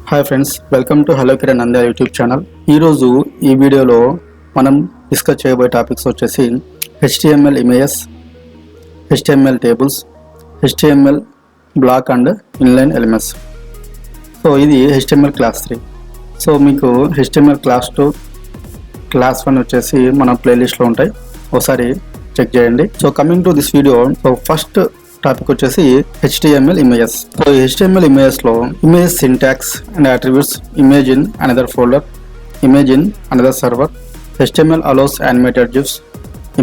Hi friends, welcome to hello Kiran Nandya YouTube channel. ఈరోజు ఈ వీడియోలో మనం డిస్కస్ చేయబోయే టాపిక్స్ వచ్చేసి HTML images, HTML tables, HTML block and inline elements. So ఇది HTML క్లాస్ 3. సో మీకు HTML క్లాస్ 2, క్లాస్ 1 వచ్చేసి మన ప్లేలిస్ట్లో ఉంటాయి, ఒకసారి చెక్ చేయండి. So coming to this video, so first topic వచ్చేసి HTML images. So HTML images లో image syntax and attributes, image in another folder, image in another server, HTML allows animated GIFs,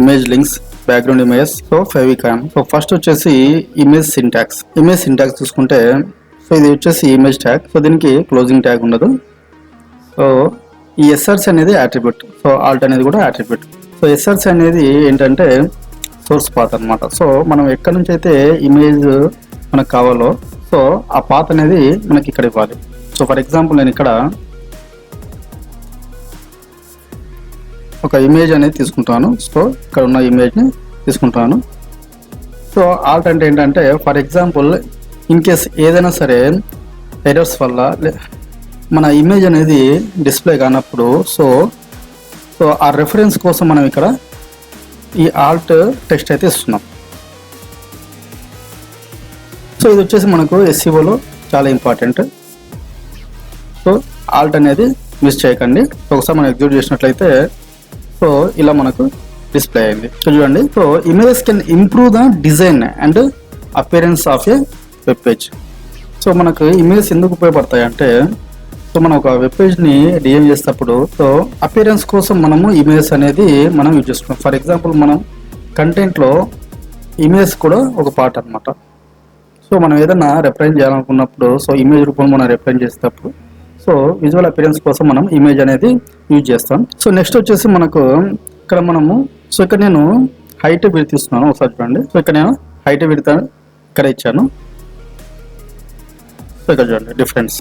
image links, background images, so favicon. So first వచ్చేసి image syntax. Image syntax చూసుకుంటే so ఇది వచ్చేసి image tag. So దీనికి closing tag ఉండదు. So ఈ SRC అనేది attribute, so alt అనేది కూడా అట్రిబ్యూట్. సో ఎస్ఆర్సి అనేది ఏంటంటే సోర్స్ పాత్ అనమాట. సో మనం ఎక్కడి నుంచి అయితే ఇమేజ్ మనకు కావాలో సో ఆ పాత్ అనేది మనకి ఇక్కడ ఇవ్వాలి. సో ఫర్ ఎగ్జాంపుల్ నేను ఇక్కడ ఒక ఇమేజ్ అనేది తీసుకుంటాను. సో ఇక్కడ ఉన్న ఇమేజ్ని తీసుకుంటాను. సో ఆల్ట్ అంటే ఏంటంటే ఫర్ ఎగ్జాంపుల్ ఇన్ కేస్ ఏదైనా సరే ఎర్రర్స్ వల్ల మన ఇమేజ్ అనేది డిస్ప్లే కానప్పుడు సో ఆ రెఫరెన్స్ కోసం మనం ఇక్కడ ఈ ఆల్ట్ టెక్స్ట్ అయితే ఇస్తున్నాం. సో ఇది వచ్చేసి మనకు SEOలో చాలా ఇంపార్టెంట్. సో ఆల్ట్ అనేది మిస్ చేయకండి. ఒకసారి మనం ఎగ్జిక్యూట్ చేసినట్లయితే సో ఇలా మనకు డిస్ప్లే అయింది. చూడండి, so images can improve the design and appearance of A web page. So మనకు ఇమేజెస్ ఎందుకు ఉపయోగపడతాయి అంటే సో మనం ఒక వెబ్ పేజ్ని డిజైన్ చేసేటప్పుడు సో అపియరెన్స్ కోసం మనము ఇమేజెస్ అనేది మనం యూజ్ చేసుకుంటాం. ఫర్ ఎగ్జాంపుల్ మనం కంటెంట్లో ఇమేజ్ కూడా ఒక పార్ట్ అనమాట. సో మనం ఏదైనా రిప్రజెంట్ చేయాలనుకున్నప్పుడు సో ఇమేజ్ రూపంలో మనం రిప్రజెంట్ చేసేటప్పుడు సో విజువల్ అపియరెన్స్ కోసం మనం ఇమేజ్ అనేది యూజ్ చేస్తాం. సో నెక్స్ట్ వచ్చేసి మనకు ఇక్కడ మనము సో ఇక్కడ నేను హైట్ విడ్త్ ఇస్తున్నాను, ఒకసారి చూడండి. సో ఇక్కడ నేను హైట్ విడ్త్ ఇక్కడ ఇచ్చాను. సో ఇక్కడ చూడండి డిఫరెన్స్.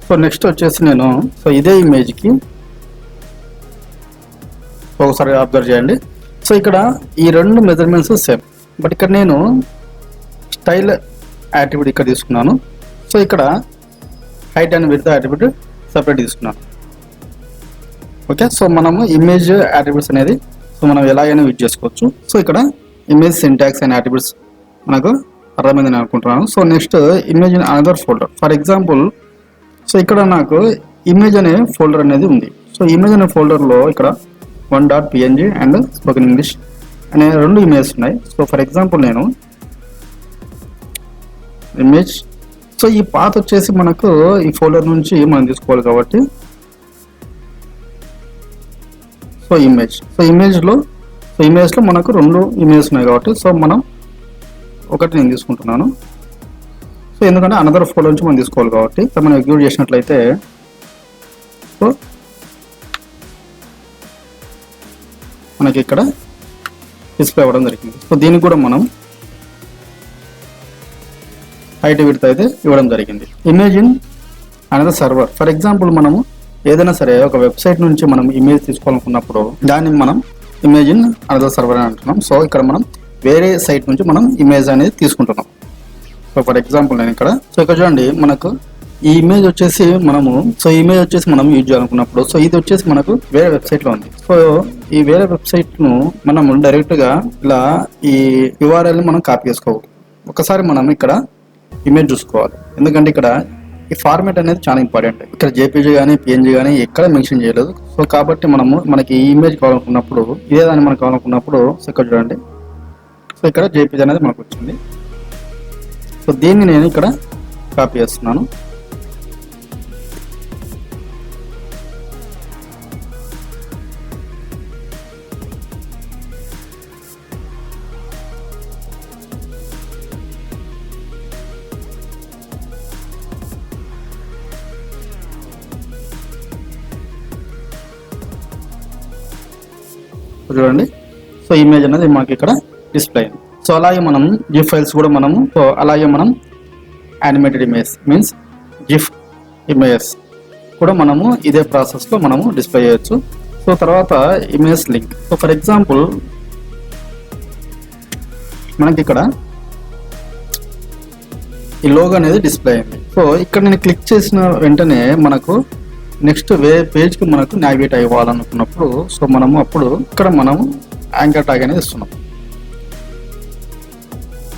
సో నెక్స్ట్ వచ్చేసి నేను సో ఇదే ఇమేజ్కి ఒకసారి అబ్జర్వ్ చేయండి. సో ఇక్కడ ఈ రెండు మెజర్మెంట్స్ సేమ్, బట్ ఇక్కడ నేను స్టైల్ యాట్రిబ్యూట్ ఇక్కడ తీసుకున్నాను. సో ఇక్కడ height and width attribute separate తీసుకున్నాను. ఓకే, సో మనము ఇమేజ్ యాట్రిబ్యూట్స్ అనేది సో మనం ఎలాగైనా యూజ్ చేసుకోవచ్చు. సో ఇక్కడ ఇమేజ్ సింటాక్స్ అండ్ యాట్రిబ్యూట్స్ మనకు అర్థమైంది నేను అనుకుంటున్నాను. So next image in another folder. For example so ఇక్కడ నాకు ఇమేజ్ అనే ఫోల్డర్ అనేది ఉంది. సో ఇమేజ్ అనే ఫోల్డర్లో ఇక్కడ 1.png అండ్ స్పోకెన్ ఇంగ్లీష్ అనే రెండు ఇమేజెస్ ఉన్నాయి. సో ఫర్ ఎగ్జాంపుల్ నేను ఇమేజ్ సో ఈ పాత్ వచ్చేసి మనకు ఈ ఫోల్డర్ నుంచి మనం తీసుకోవాలి కాబట్టి సో ఇమేజ్లో మనకు రెండు ఇమేజెస్ ఉన్నాయి కాబట్టి సో మనం ఒకటి నేను తీసుకుంటున్నాను. సో ఎందుకంటే అనదర్ ఫోల్డర్ నుంచి మనం తీసుకోవాలి కాబట్టి మనం ఎగ్జిక్యూట్ చేసినట్లయితే సో మనకి ఇక్కడ డిస్ప్లే అవ్వడం జరిగింది. సో దీనికి కూడా మనం హైట్ విడ్త్ అయితే ఇవ్వడం జరిగింది. Image in another server. For example మనము ఏదైనా సరే ఒక వెబ్సైట్ నుంచి మనం ఇమేజ్ తీసుకోవాలనుకున్నప్పుడు దాన్ని మనం ఇమేజ్ ఇన్ అనదర్ సర్వర్ అని అంటున్నాం. సో ఇక్కడ మనం వేరే సైట్ నుంచి మనం ఇమేజ్ అనేది తీసుకుంటున్నాం. సో ఫర్ ఎగ్జాంపుల్ నేను ఇక్కడ సో ఇక్కడ చూడండి మనకు ఈ ఇమేజ్ వచ్చేసి మనం యూజ్ చేయాలనుకున్నప్పుడు సో ఇది వచ్చేసి మనకు వేరే వెబ్సైట్లో ఉంది. సో ఈ వేరే వెబ్సైట్ను మనం డైరెక్ట్గా ఇలా ఈ URLని మనం కాపీ చేసుకోవాలి. ఒకసారి మనం ఇక్కడ ఇమేజ్ చూసుకోవాలి, ఎందుకంటే ఇక్కడ ఈ ఫార్మాట్ అనేది చాలా ఇంపార్టెంట్. ఇక్కడ JPG కానీ PNG కానీ ఎక్కడ మెన్షన్ చేయలేదు. సో కాబట్టి మనకి ఈ ఇమేజ్ కావాలనుకున్నప్పుడు ఇదే దాన్ని మనకు కావాలనుకున్నప్పుడు సో ఇక్కడ చూడండి, సో ఇక్కడ JPG అనేది మనకు వచ్చింది. సో దీన్ని నేను ఇక్కడ కాపీ చేస్తున్నాను. చూడండి, సో ఇమేజ్ అనేది మనకి ఇక్కడ డిస్ప్లే అయింది. సో అలాగే మనం జిఫ్ ఫైల్స్ కూడా మనము సో అలాగే మనం animated image means GIF images కూడా మనము ఇదే ప్రాసెస్లో మనము డిస్ప్లే చేయొచ్చు. సో తర్వాత image link. So for example మనకి ఇక్కడ ఈ లోగో అనేది డిస్ప్లే అయింది. సో ఇక్కడ నేను క్లిక్ చేసిన వెంటనే మనకు నెక్స్ట్ పేజ్కి మనకు నావిగేట్ అవ్వాలనుకున్నప్పుడు సో మనము అప్పుడు ఇక్కడ మనము యాంకర్ ట్యాగ్ అనేది ఇస్తున్నాం.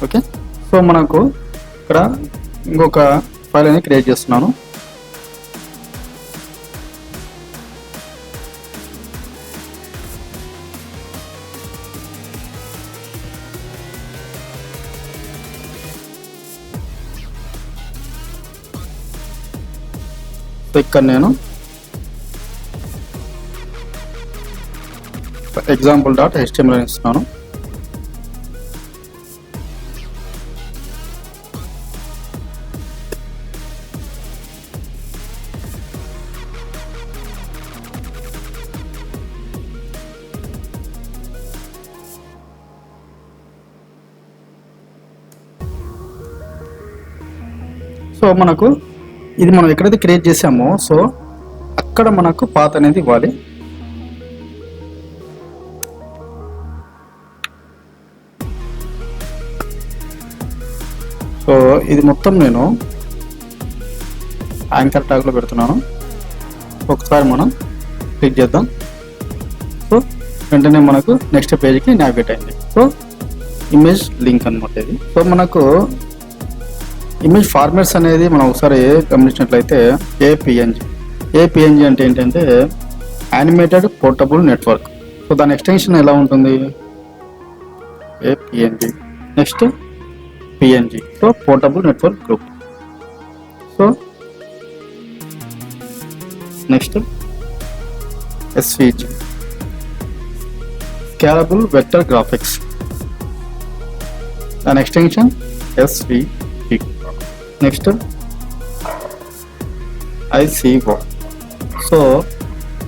ఓకే, సో మనకు ఇక్కడ ఇంకొక ఫైల్ అనేది క్రియేట్ చేస్తున్నాను. సో ఇక్కడ నేను example.html ఇస్తున్నాను. సో మనకు ఇది మనం ఎక్కడైతే క్రియేట్ చేసామో సో అక్కడ మనకు పాత్ అనేది ఇవ్వాలి. సో ఇది మొత్తం నేను యాంకర్ ట్యాగ్లో పెడుతున్నాను. ఒకసారి మనం క్లిక్ చేద్దాం. సో వెంటనే మనకు నెక్స్ట్ పేజ్కి నావిగేట్ అయింది. సో ఇమేజ్ లింక్ అనమాట ఇది. సో మనకు ఇమేజ్ ఫార్మాట్స్ అనేది మనం ఒకసారి గమనించినట్లయితే ఏపీఎన్జీ అంటే ఏంటంటే యానిమేటెడ్ పోర్టబుల్ నెట్వర్క్. సో దాని ఎక్స్టెన్షన్ ఎలా ఉంటుంది, APNG. Next PNG, so portable network group. So next SVG, scalable vector graphics. దాని extension SVG. Next ICO, so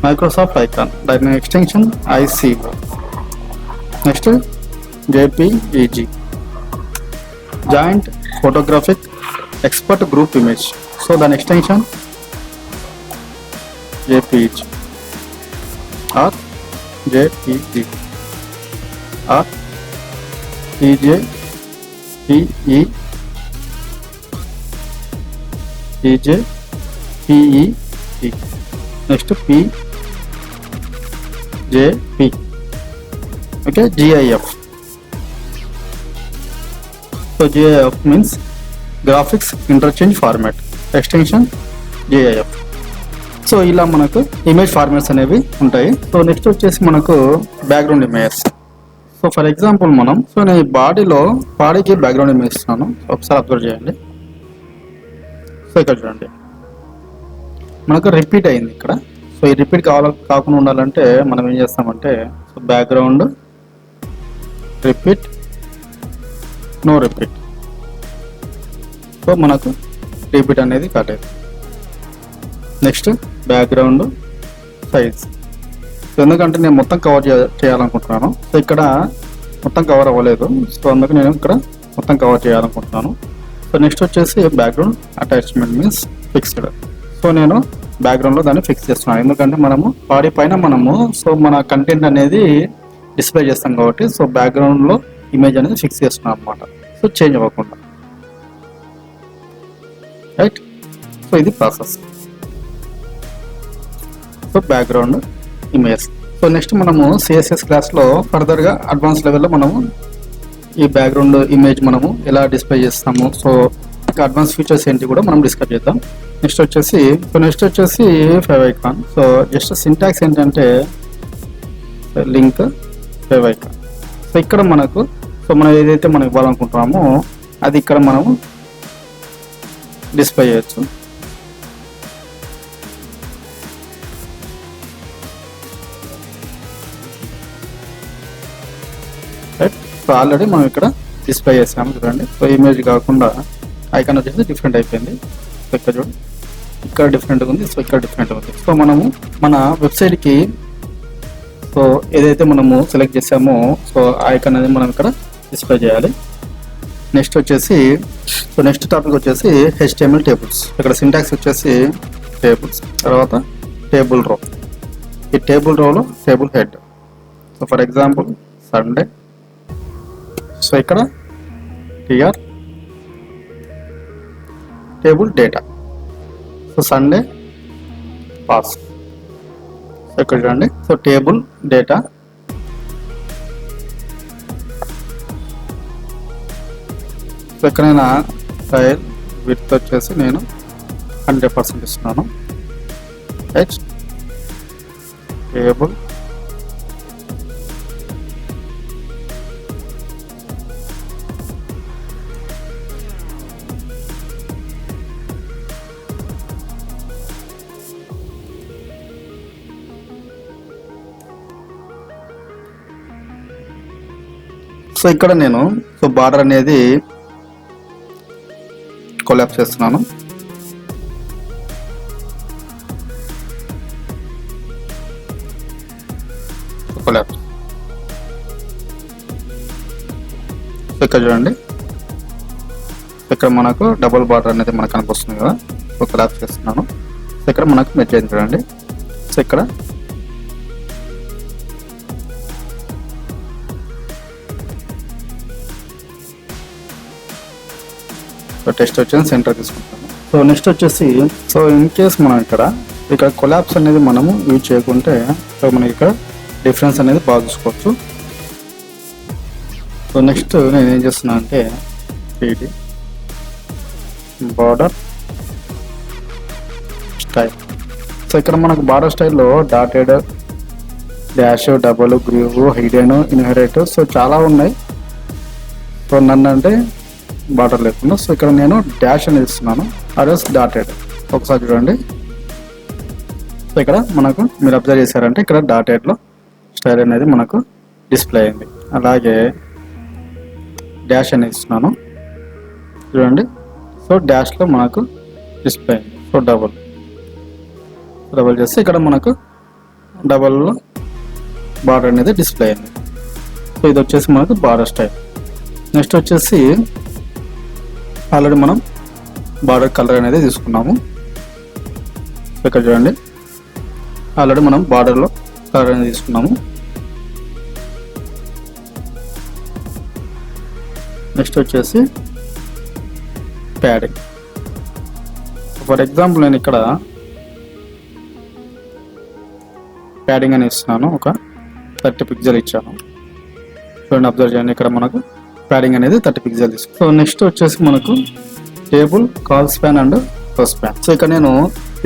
Microsoft icon, దాని extension ICO. Next JPEG, joint photographic expert group image. So దాని extension JPEG or JPG or PEG. Next PJP. Okay, GIF. So GIF means graphics interchange format, extension GIF. So ఇలా మనకు image formats అనేవి ఉంటాయి. So next వచ్చేసి మనకు background images. So for example so నేను బాడీకి background image ఇస్తున్నాను. ఒకసారి అబ్జర్వ్ చేయండి. సో ఇక్కడ చూడండి మనకు రిపీట్ అయింది ఇక్కడ. సో ఈ రిపీట్ కాకుండా ఉండాలంటే మనం ఏం చేస్తామంటే so background repeat, no repeat. So మనకు రిపీట్ అనేది కట్టేది. Next background size. సో ఎందుకంటే నేను మొత్తం కవర్ చేయాలనుకుంటున్నాను. సో ఇక్కడ మొత్తం కవర్ అవ్వలేదు. సో అందుకు నేను ఇక్కడ మొత్తం కవర్ చేయాలనుకుంటున్నాను. సో నెక్స్ట్ వచ్చేసి background attachment means fixed. So నేను బ్యాక్గ్రౌండ్లో దాన్ని ఫిక్స్ చేస్తున్నాను. ఎందుకంటే మనము బాడీ పైన సో మన కంటెంట్ అనేది డిస్ప్లే చేస్తాం కాబట్టి సో బ్యాక్గ్రౌండ్లో ఇమేజ్ అనేది ఫిక్స్ చేస్తున్నాం అనమాట. సో చేంజ్ అవ్వకుండా, రైట్. సో ఇది process. So background image. So next మనము CSS క్లాస్లో ఫర్దర్గా అడ్వాన్స్ లెవెల్లో మనము ఈ బ్యాక్గ్రౌండ్ ఇమేజ్ మనము ఎలా డిస్ప్లే చేస్తాము, సో అడ్వాన్స్ ఫీచర్స్ ఏంటి కూడా మనం డిస్కస్ చేద్దాం. నెక్స్ట్ వచ్చేసి ఫేవైకాన్. సో జస్ట్ సింటాక్స్ ఏంటంటే లింక్ ఫేవైకాన్. సో ఇక్కడ మనకు మనం ఏదైతే మనం ఇవ్వాలనుకుంటున్నామో అది ఇక్కడ మనము డిస్ప్లే చేయొచ్చు. రైట్. సో ఆల్రెడీ మనం ఇక్కడ డిస్ప్లే చేసాము చూడండి. సో ఇమేజ్ కాకుండా ఐకాన్ వచ్చేసి డిఫరెంట్ అయిపోయింది. సో ఇక్కడ చూడండి, ఇక్కడ డిఫరెంట్గా ఉంది, సో ఇక్కడ డిఫరెంట్గా ఉంది. సో మనము మన వెబ్సైట్కి సో ఏదైతే మనము సెలెక్ట్ చేసామో సో ఐకాన్ అనేది మనం ఇక్కడ డిస్ప్లే చేయాలి. నెక్స్ట్ టాపిక్ వచ్చేసి HTML టేబుల్స్. ఇక్కడ సింటాక్స్ వచ్చేసి టేబుల్స్, తర్వాత టేబుల్ రో. ఈ టేబుల్ రోలో table head. So for example Sunday. So ఇక్కడ TR table data. So Sunday pass. So ఇక్కడ చూడండి. సో టేబుల్ డేటా, సో ఎక్కడైనా స్టైల్ విడ్త్ వచ్చేసి నేను 100% ఇస్తున్నాను. నెక్స్ట్ టేబుల్ సో ఇక్కడ నేను సో బార్డర్ అనేది కొలాప్స్ చేస్తున్నాను. కొలాప్స్. సో ఇక్కడ చూడండి. ఇక్కడ మనకు డబుల్ బార్డర్ అనేది మనకు కనిపిస్తుంది కదా. సో కొలాప్స్ చేస్తున్నాను. సో ఇక్కడ మనకు మెర్జ్ అయింది చూడండి. సో ఇక్కడ టెక్స్ట్ వచ్చేసి సెంటర్ తీసుకుంటాము. సో నెక్స్ట్ వచ్చేసి సో ఇన్ కేస్ మనం ఇక్కడ కొలాప్స్ అనేది మనము యూజ్ చేయకుంటే సో మనకి ఇక్కడ డిఫరెన్స్ అనేది బాగా చూసుకోవచ్చు. సో నెక్స్ట్ నేను ఏం చేస్తున్నా అంటే ఇది బార్డర్ స్టైల్. సో ఇక్కడ మనకు బార్డర్ స్టైల్లో dotted, dash, double, groove, hidden, inherit so చాలా ఉన్నాయి. సో నన్ను అంటే బార్డర్ లేకుండా సో ఇక్కడ నేను డాష్ అనేది ఇస్తున్నాను. Others dotted. ఒకసారి చూడండి. సో ఇక్కడ మనకు మీరు అబ్జర్వ్ చేశారంటే ఇక్కడ డాటెడ్లో స్టైల్ అనేది మనకు డిస్ప్లే అయింది. అలాగే డాష్ అనేది ఇస్తున్నాను చూడండి. సో డాష్లో మనకు డిస్ప్లే అయింది. సో డబుల్ చేస్తే ఇక్కడ మనకు డబుల్లో బార్డర్ అనేది డిస్ప్లే అయింది. సో ఇది వచ్చేసి మనకు బార్డర్ స్టైల్. నెక్స్ట్ వచ్చేసి ఆల్రెడీ మనం బార్డర్ కలర్ అనేది తీసుకున్నాము. ఇక్కడ చూడండి. ఆల్రెడీ మనం బార్డర్లో కలర్ అనేది తీసుకున్నాము. నెక్స్ట్ వచ్చేసి ప్యాడింగ్. ఫర్ ఎగ్జాంపుల్ నేను ఇక్కడ ప్యాడింగ్ అని ఇస్తున్నాను. ఒక 30 పిక్సెల్ ఇచ్చాను. చూడండి, అబ్జర్వ్ చేయండి. ఇక్కడ మనకు ప్యాడింగ్ అనేది 30 పిక్సెల్ తీసుకు. సో నెక్స్ట్ వచ్చేసి మనకు టేబుల్ కాల్ స్పాన్ అండ్ రో స్పాన్. సో ఇక్కడ నేను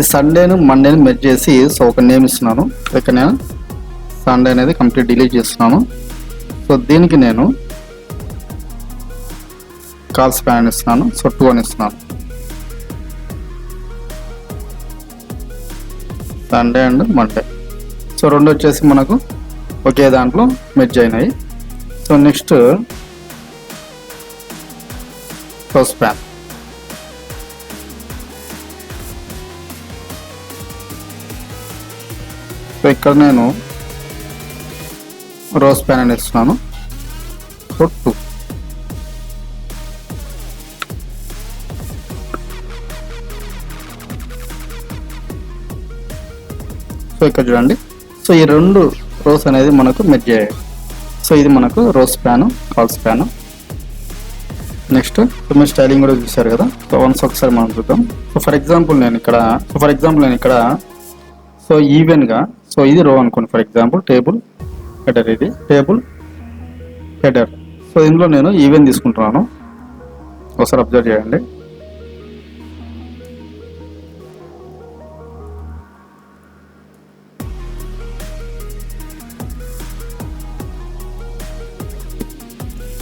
ఈ సండేను మండేని మెర్జ్ చేసి సో ఒక నేమ్ ఇస్తున్నాను. ఇక్కడ నేను సండే అనేది కంప్లీట్ డిలీట్ చేస్తున్నాను. సో దీనికి నేను కాల్ స్పాన్ ఇస్తున్నాను. సో 2 అని ఇస్తున్నాను. Sunday and Monday. సో రెండు వచ్చేసి మనకు ఒకే దాంట్లో మెర్జ్ అయినాయి. సో నెక్స్ట్ రో స్పాన్. సో ఇక్కడ నేను రో స్పాన్ అని ఇస్తున్నాను. సో 2. సో ఇక్కడ చూడండి. సో ఈ రెండు రోస్ అనేది మనకు మెర్జ్ అయ్యాయి. సో ఇది మనకు రో స్పాన్, కాల్ స్పాన్. నెక్స్ట్ మీరు స్టైలింగ్ కూడా చూసారు కదా. సో వన్స్ ఒకసారి మనం చూద్దాం. సో ఫర్ ఎగ్జాంపుల్ నేను ఇక్కడ సో ఈవెన్గా సో ఇది రో అనుకోండి. ఫర్ ఎగ్జాంపుల్ టేబుల్ హెడర్, ఇది టేబుల్ హెడర్. సో ఇందులో నేను ఈవెన్ తీసుకుంటున్నాను. ఒకసారి అబ్జర్వ్ చేయండి.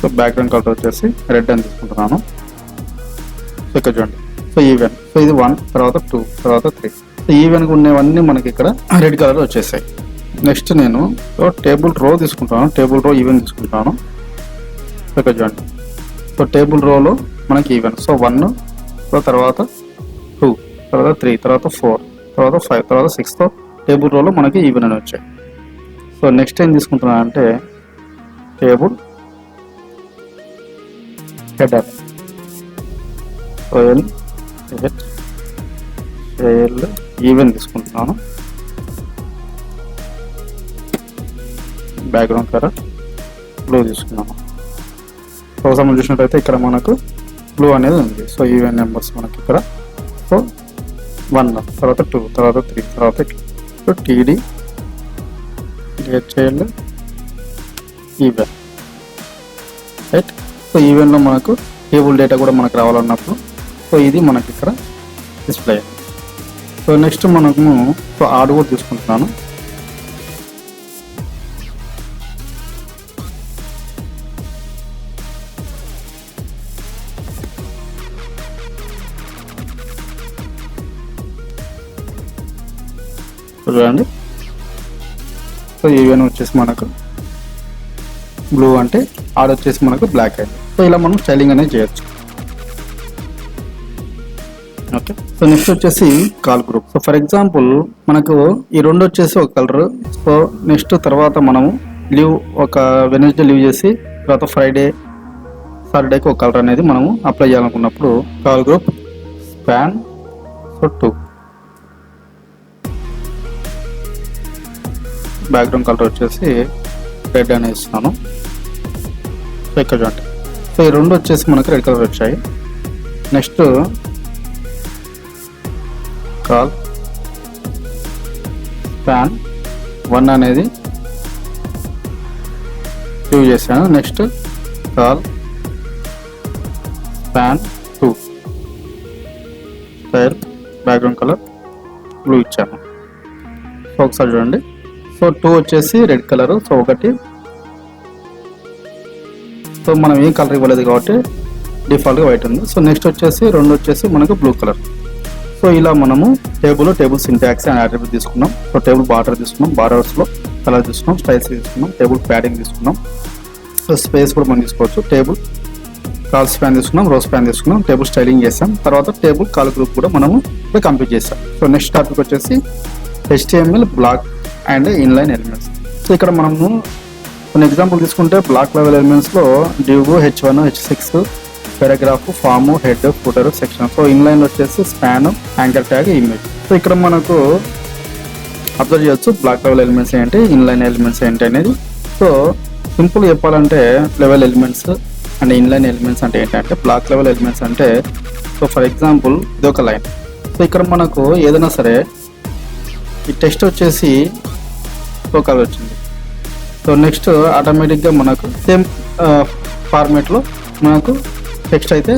సో బ్యాక్గ్రౌండ్ కలర్ వచ్చేసి రెడ్ అని తీసుకుంటున్నాను. సో ఇక్కడ చూడండి. So even. సో ఇది 1, తర్వాత 2, తర్వాత 3. సో ఈవెన్గా ఉన్నవన్నీ మనకి ఇక్కడ రెడ్ కలర్ వచ్చేసాయి. నెక్స్ట్ నేను సో టేబుల్ రో తీసుకుంటాను. టేబుల్ రో ఈవెన్ తీసుకుంటాను. సో ఇక్కడ చూడండి. సో టేబుల్ రోలో మనకి ఈవెన్. సో 1, తర్వాత 2, తర్వాత 3, తర్వాత 4, తర్వాత 5, తర్వాత 6తో టేబుల్ రోలో మనకి ఈవెన్ అని వచ్చాయి. సో నెక్స్ట్ ఏం తీసుకుంటున్నాను అంటే టేబుల్ హెడర్. సో ఈవెన్ తీసుకుంటున్నాను. బ్యాక్గ్రౌండ్ కలర్ బ్లూ తీసుకున్నాను. ఒకసారి చూసినట్టయితే ఇక్కడ మనకు బ్లూ అనేది ఉంది. సో ఈవెన్ నెంబర్స్ మనకి ఇక్కడ సో 1 తర్వాత 2 తర్వాత 3 తర్వాత so TD DHL even right. So ఈవెన్లో మనకు టేబుల్ డేటా కూడా మనకు రావాలన్నప్పుడు సో ఇది మనకి ఇక్కడ డిస్ప్లే అయింది. సో నెక్స్ట్ మనము సో ఆర్డర్ కూడా తీసుకుంటున్నాను. చూడండి. సో ఈవెన్ వచ్చేసి మనకు బ్లూ అంటే ఆర్డర్ వచ్చేసి మనకు బ్లాక్ అయింది. సో ఇలా మనం స్టైలింగ్ అనేది చేయొచ్చు. ఓకే. సో నెక్స్ట్ వచ్చేసి call group. So for example మనకు ఈ రెండు వచ్చేసి ఒక కలర్. సో నెక్స్ట్ తర్వాత మనము లీవ్ ఒక వెనస్డే లీవ్ చేసి తర్వాత ఫ్రైడే సాటర్డేకి ఒక కలర్ అనేది మనము అప్లై చేయాలనుకున్నప్పుడు call group span so 2 background colour వచ్చేసి రెడ్ అనేది ఇస్తున్నాను. సో ఇక్కడ చూడండి. సో ఈ రెండు వచ్చేసి మనకు రెడ్ కలర్ వచ్చాయి. నెక్స్ట్ కాల్ స్పాన్ 1 అనేది యూజ్ చేశాను. Next call span 2 style background colour blue ఇచ్చాను. సో ఒకసారి చూడండి. సో 2 వచ్చేసి రెడ్ కలర్. సో 1 సో మనం ఏం కలర్ ఇవ్వలేదు కాబట్టి డిఫాల్ట్గా వైట్ ఉంది. సో నెక్స్ట్ వచ్చేసి 2 వచ్చేసి మనకు బ్లూ కలర్. సో ఇలా మనము టేబుల్ సింటాక్స్ అండ్ అట్రిబ్యూట్ తీసుకున్నాం. సో టేబుల్ బార్డర్ తీసుకున్నాం, బార్డర్స్లో కలర్ తీసుకున్నాం, స్టైల్స్ తీసుకున్నాం, టేబుల్ ప్యాడింగ్ తీసుకున్నాం. సో స్పేస్ కూడా మనం తీసుకోవచ్చు. టేబుల్ కాల్ స్పాన్ తీసుకున్నాం, రో స్పాన్ తీసుకున్నాం, టేబుల్ స్టైలింగ్ చేసాం. తర్వాత టేబుల్ కాల్ గ్రూప్ కూడా మనము ఇక్కడ కంప్లీట్ చేసాం. సో నెక్స్ట్ టాపిక్ వచ్చేసి HTML block and inline elements. So ఇక్కడ మనము కొన్ని ఎగ్జాంపుల్ తీసుకుంటే బ్లాక్ లెవెల్ ఎలిమెంట్స్లో div, H1, H6, paragraph, form, head, footer, section. So inline వచ్చేసి span, anchor tag, image. So ఇక్కడ మనకు అబ్జర్వ్ చేయొచ్చు బ్లాక్ లెవెల్ ఎలిమెంట్స్ ఏంటి, ఇన్లైన్ ఎలిమెంట్స్ ఏంటి అనేది. సో సింపుల్ చెప్పాలంటే level elements and inline elements అంటే ఏంటంటే బ్లాక్ లెవెల్ ఎలిమెంట్స్ అంటే సో ఫర్ ఎగ్జాంపుల్ ఇది ఒక లైన్. సో ఇక్కడ మనకు ఏదైనా సరే ఈ టెక్స్ట్ వచ్చేసి ఒక కలర్ వచ్చింది. సో నెక్స్ట్ ఆటోమేటిక్గా మనకు సేమ్ ఫార్మేట్లో మనకు టెక్స్ట్ అయితే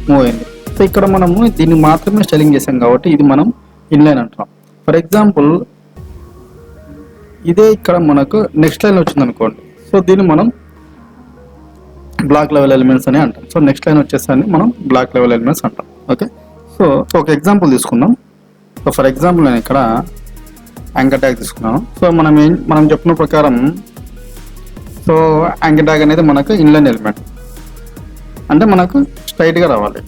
మూవ్ అయింది. సో ఇక్కడ మనము దీన్ని మాత్రమే స్టైలింగ్ చేసాం కాబట్టి ఇది మనం ఇన్లైన్ అంటాం. ఫర్ ఎగ్జాంపుల్ ఇదే ఇక్కడ మనకు నెక్స్ట్ లైన్ వచ్చింది అనుకోండి. సో దీన్ని మనం బ్లాక్ లెవెల్ ఎలిమెంట్స్ అని అంటాం. సో నెక్స్ట్ లైన్ వచ్చేసరికి మనం బ్లాక్ లెవెల్ ఎలిమెంట్స్ అంటాం. ఓకే. సో ఒక ఎగ్జాంపుల్ తీసుకుందాం. సో ఫర్ ఎగ్జాంపుల్ నేను ఇక్కడ యాంకర్ ట్యాగ్ తీసుకున్నాను. సో మనం చెప్పిన ప్రకారం సో యాంకర్ ట్యాగ్ అనేది మనకు ఇన్లైన్ ఎలిమెంట్ అంటే మనకు స్ట్రైట్గా రావాలి.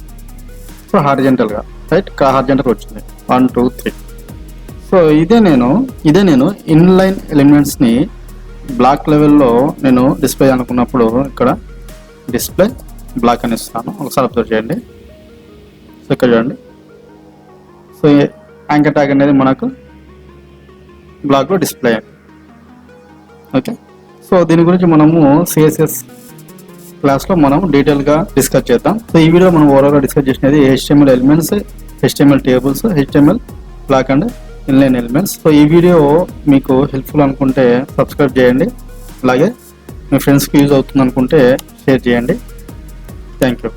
సో హారిజెంటల్గా రైట్ హారిజెంటల్ వచ్చింది 1 2 3. సో ఇదే నేను ఇన్లైన్ ఎలిమెంట్స్ని బ్లాక్ లెవెల్లో నేను డిస్ప్లే అనుకున్నప్పుడు ఇక్కడ డిస్ప్లే బ్లాక్ అని ఇస్తాను. ఒకసారి అబ్జర్వ్ చేయండి. సో ఇక్కడ చూడండి. సో యాంకర్ ట్యాగ్ అనేది మనకు బ్లాక్లో డిస్ప్లే అయింది. ఓకే. సో దీని గురించి మనము CSS క్లాస్లో మనం డీటెయిల్గా డిస్కస్ చేద్దాం. సో ఈ వీడియో మనం ఓవరాల్గా డిస్కస్ చేసినది HTML elements, HTML tables, HTML block and inline elements. So ఈ వీడియో మీకు హెల్ప్ఫుల్ అనుకుంటే సబ్స్క్రైబ్ చేయండి. అలాగే మీ ఫ్రెండ్స్కి యూజ్ అవుతుంది అనుకుంటే షేర్ చేయండి. Thank you.